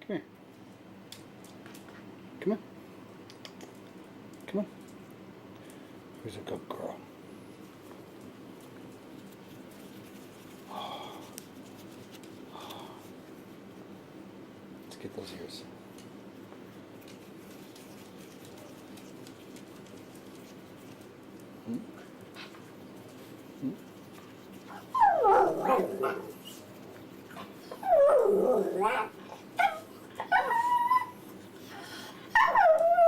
Come here. Come on. Come on. Who's a good girl? Let's get those ears. Hmm? Hmm?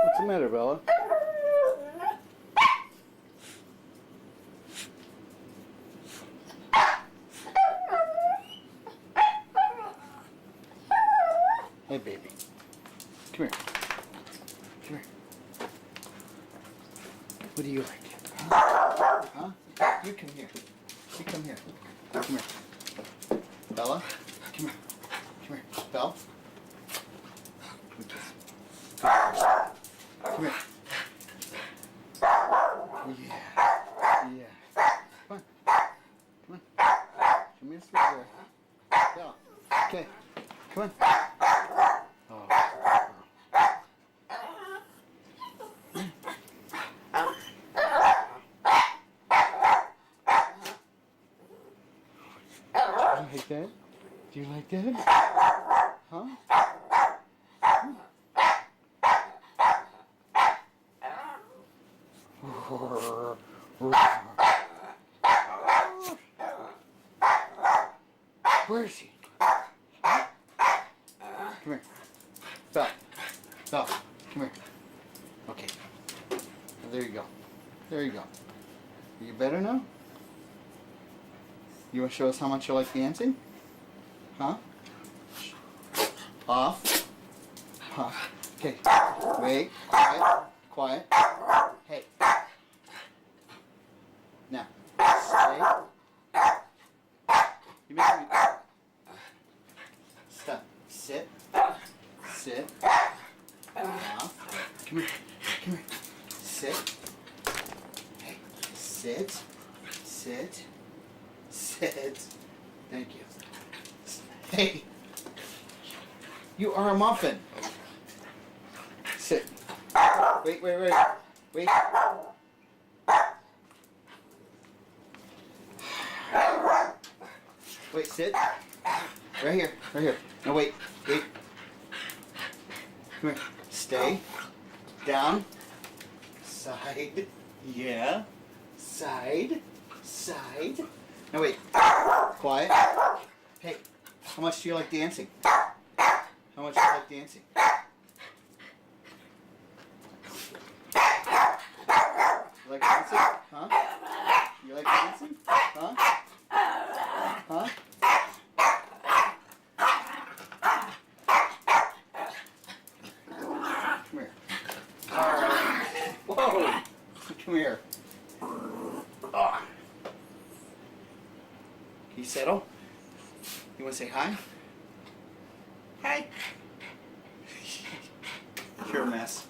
What's the matter, Bella? Hey, baby. Come here. Come here. What do you like? Huh? You come here. You come here. Come here. Bella? Come here. Come here. Bella? Come here. Yeah. Yeah. Come on. Come on. Come here, sweet boy. Bella. Okay. Come on. Oh. Do you like that? Do you like that? Huh? Where is he? Come here. Belle. Belle. Come here. Okay. There you go. There you go. Are you better now? You want to show us how much you like dancing? Huh? Off. Huh. Okay. Wait. Quiet. Quiet. Hey. Now. Stay. You make me. Stop. Sit. Sit. Off. Come here. Come here. Sit. Hey. Sit. Sit. Sit. Thank you. Hey. You are a muffin. Sit. Wait, wait, wait. Wait. Wait, sit. Right here. Right here. No, wait. Wait. Come here. Stay. Down. Side. Yeah. Side. Side. No, wait. Quiet. Hey, how much do you like dancing? How much do you like dancing? You like dancing? Huh? You like dancing? Huh? Huh? Come here. Whoa! Come here. Oh. Can you settle? You want to say hi? Hi. You're a mess.